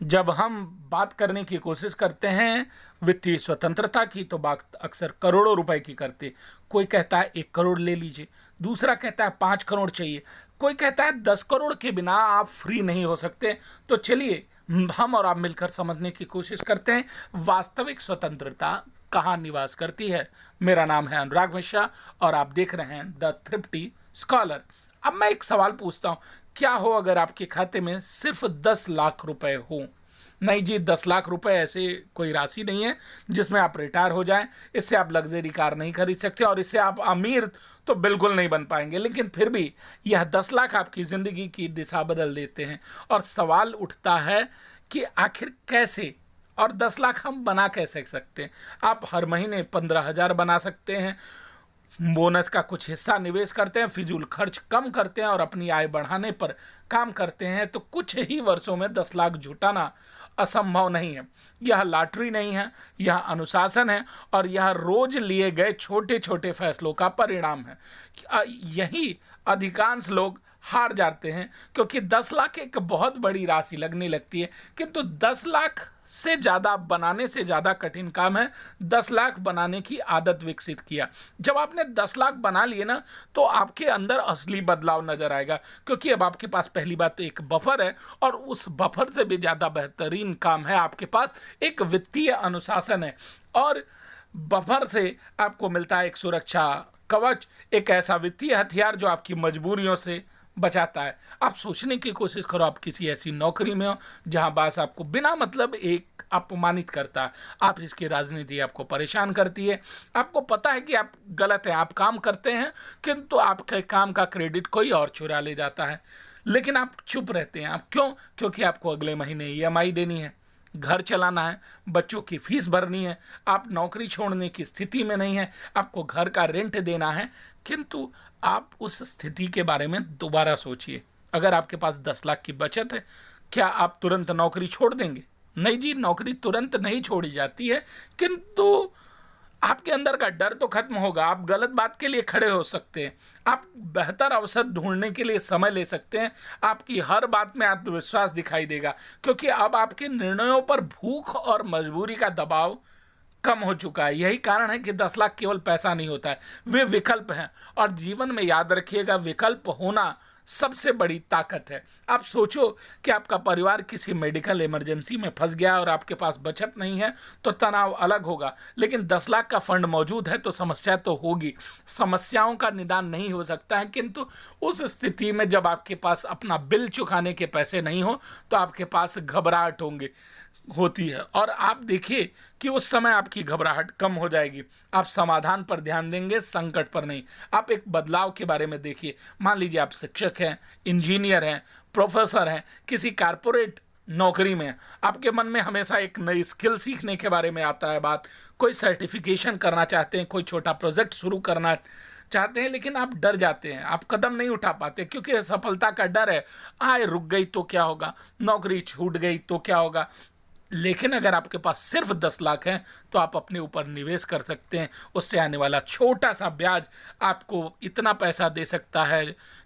जब हम बात करने की कोशिश करते हैं वित्तीय स्वतंत्रता की तो बात अक्सर करोड़ों रुपए की करते। कोई कहता है 1 करोड़ ले लीजिए, दूसरा कहता है 5 करोड़ चाहिए, कोई कहता है 10 करोड़ के बिना आप फ्री नहीं हो सकते। तो चलिए हम और आप मिलकर समझने की कोशिश करते हैं वास्तविक स्वतंत्रता कहाँ निवास करती है। मेरा नाम है अनुराग मिश्रा और आप देख रहे हैं द थ्रिफ्टी स्कॉलर। अब मैं एक सवाल पूछता हूं, क्या हो अगर आपके खाते में सिर्फ 10 लाख रुपए हो? नहीं जी, 10 लाख रुपए ऐसे कोई राशि नहीं है जिसमें आप रिटायर हो जाएं। इससे आप लग्जरी कार नहीं खरीद सकते और इससे आप अमीर तो बिल्कुल नहीं बन पाएंगे, लेकिन फिर भी यह 10 लाख आपकी जिंदगी की दिशा बदल देते हैं। और सवाल उठता है कि आखिर कैसे, और 10 लाख हम बना कैसे सकते हैं? आप हर महीने 15,000 बना सकते हैं, बोनस का कुछ हिस्सा निवेश करते हैं, फिजूल खर्च कम करते हैं और अपनी आय बढ़ाने पर काम करते हैं, तो कुछ ही वर्षों में 10 लाख जुटाना असंभव नहीं है। यह लॉटरी नहीं है, यह अनुशासन है और यह रोज लिए गए छोटे छोटे फैसलों का परिणाम है। यही अधिकांश लोग हार जाते हैं क्योंकि 10 लाख एक बहुत बड़ी राशि लगने लगती है, किंतु 10 लाख से ज़्यादा बनाने से ज़्यादा कठिन काम है 10 लाख बनाने की आदत विकसित किया। जब आपने 10 लाख बना लिए ना, तो आपके अंदर असली बदलाव नजर आएगा, क्योंकि अब आपके पास पहली बात तो एक बफर है, और उस बफर से भी ज़्यादा बेहतरीन काम है आपके पास एक वित्तीय अनुशासन है। और बफर से आपको मिलता है एक सुरक्षा कवच, एक ऐसा वित्तीय हथियार जो आपकी मजबूरियों से बचाता है। आप सोचने की कोशिश करो, आप किसी ऐसी नौकरी में हो जहां बॉस आपको बिना मतलब एक अपमानित करता है, आप इसकी राजनीति आपको परेशान करती है, आपको पता है कि आप गलत हैं, आप काम करते हैं किंतु आपके काम का क्रेडिट कोई और चुरा ले जाता है, लेकिन आप चुप रहते हैं। आप क्यों? क्योंकि आपको अगले महीने ईएमआई देनी है, घर चलाना है, बच्चों की फीस भरनी है, आप नौकरी छोड़ने की स्थिति में नहीं है, आपको घर का रेंट देना है। किंतु आप उस स्थिति के बारे में दोबारा सोचिए। अगर आपके पास 10 लाख की बचत है, क्या आप तुरंत नौकरी छोड़ देंगे? नहीं जी, नौकरी तुरंत नहीं छोड़ी जाती है, किंतु आपके अंदर का डर तो खत्म होगा, आप गलत बात के लिए खड़े हो सकते हैं, आप बेहतर अवसर ढूंढने के लिए समय ले सकते हैं, आपकी हर बात में आत्मविश्वास दिखाई देगा, क्योंकि अब आपके निर्णयों पर भूख और मजबूरी का दबाव कम हो चुका है। यही कारण है कि 10 लाख केवल पैसा नहीं होता है, वे विकल्प हैं। और जीवन में याद रखिएगा, विकल्प होना सबसे बड़ी ताकत है। आप सोचो कि आपका परिवार किसी मेडिकल इमरजेंसी में फंस गया और आपके पास बचत नहीं है, तो तनाव अलग होगा, लेकिन 10 लाख का फंड मौजूद है तो समस्या तो होगी, समस्याओं का निदान नहीं हो सकता है। किंतु उस स्थिति में जब आपके पास अपना बिल चुकाने के पैसे नहीं हो, तो आपके पास घबराहट होती है, और आप देखिए कि उस समय आपकी घबराहट कम हो जाएगी। आप समाधान पर ध्यान देंगे, संकट पर नहीं। आप एक बदलाव के बारे में देखिए। मान लीजिए आप शिक्षक हैं, इंजीनियर हैं, प्रोफेसर हैं, किसी कारपोरेट नौकरी में, आपके मन में हमेशा एक नई स्किल सीखने के बारे में आता है बात, कोई सर्टिफिकेशन करना चाहते हैं, कोई छोटा प्रोजेक्ट शुरू करना चाहते हैं, लेकिन आप डर जाते हैं, आप कदम नहीं उठा पाते क्योंकि सफलता का डर है। आय रुक गई तो क्या होगा, नौकरी छूट गई तो क्या होगा। लेकिन अगर आपके पास सिर्फ 10 लाख हैं तो आप अपने ऊपर निवेश कर सकते हैं, उससे आने वाला छोटा सा ब्याज आपको इतना पैसा दे सकता है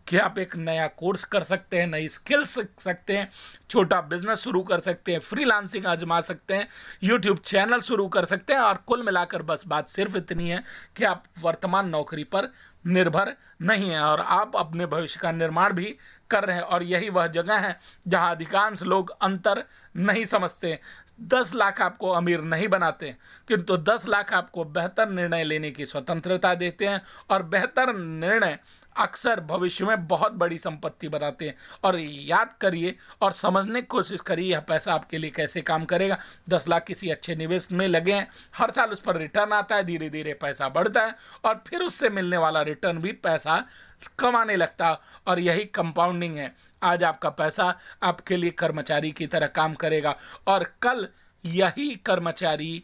कि आप एक नया कोर्स कर सकते हैं, नई स्किल सीख सकते हैं, छोटा बिजनेस शुरू कर सकते हैं, फ्रीलांसिंग आजमा सकते हैं, यूट्यूब चैनल शुरू कर सकते हैं। और कुल मिलाकर बस बात सिर्फ इतनी है कि आप वर्तमान नौकरी पर निर्भर नहीं है और आप अपने भविष्य का निर्माण भी कर रहे हैं। और यही वह जगह है जहां अधिकांश लोग अंतर नहीं समझते। 10 लाख आपको अमीर नहीं बनाते, किंतु 10 लाख आपको बेहतर निर्णय लेने की स्वतंत्रता देते हैं, और बेहतर निर्णय अक्सर भविष्य में बहुत बड़ी संपत्ति बनाते हैं। और याद करिए और समझने की कोशिश करिए यह पैसा आपके लिए कैसे काम करेगा। 10 लाख किसी अच्छे निवेश में लगे हैं, हर साल उस पर रिटर्न आता है, धीरे धीरे पैसा बढ़ता है और फिर उससे मिलने वाला रिटर्न भी पैसा कमाने लगता है, और यही कंपाउंडिंग है। आज आपका पैसा आपके लिए कर्मचारी की तरह काम करेगा और कल यही कर्मचारी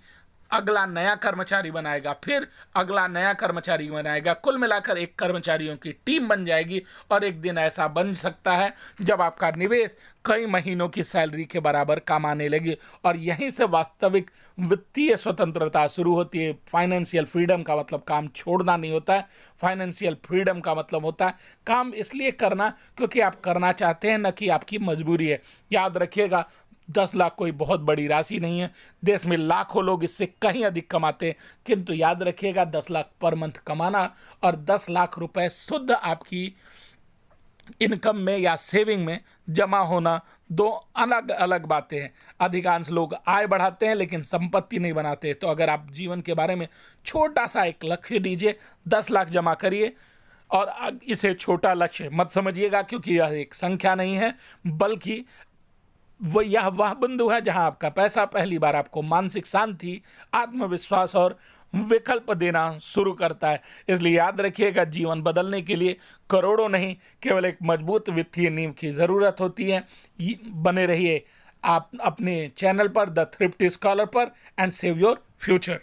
अगला नया कर्मचारी बनाएगा, फिर अगला नया कर्मचारी बनाएगा, कुल मिलाकर एक कर्मचारियों की टीम बन जाएगी। और एक दिन ऐसा बन सकता है जब आपका निवेश कई महीनों की सैलरी के बराबर कमाने लगे, और यहीं से वास्तविक वित्तीय स्वतंत्रता शुरू होती है। फाइनेंशियल फ्रीडम का मतलब काम छोड़ना नहीं होता है, फाइनेंशियल फ्रीडम का मतलब होता है काम इसलिए करना क्योंकि आप करना चाहते हैं, न कि आपकी मजबूरी है। याद रखिएगा, 10 लाख कोई बहुत बड़ी राशि नहीं है। देश में लाखों लोग इससे कहीं अधिक कमाते हैं, किंतु याद रखिएगा 10 लाख पर मंथ कमाना और 10 लाख रुपए शुद्ध आपकी इनकम में या सेविंग में जमा होना दो अलग अलग बातें हैं। अधिकांश लोग आय बढ़ाते हैं लेकिन संपत्ति नहीं बनाते। तो अगर आप जीवन के बारे में छोटा सा एक लक्ष्य दीजिए, 10 लाख जमा करिए, और इसे छोटा लक्ष्य मत समझिएगा, क्योंकि यह एक संख्या नहीं है, बल्कि वह बिंदु है जहां आपका पैसा पहली बार आपको मानसिक शांति, आत्मविश्वास और विकल्प देना शुरू करता है। इसलिए याद रखिएगा, जीवन बदलने के लिए करोड़ों नहीं, केवल एक मजबूत वित्तीय नींव की ज़रूरत होती है। बने रहिए आप अपने चैनल पर, द थ्रिफ्टी स्कॉलर पर, एंड सेव योर फ्यूचर।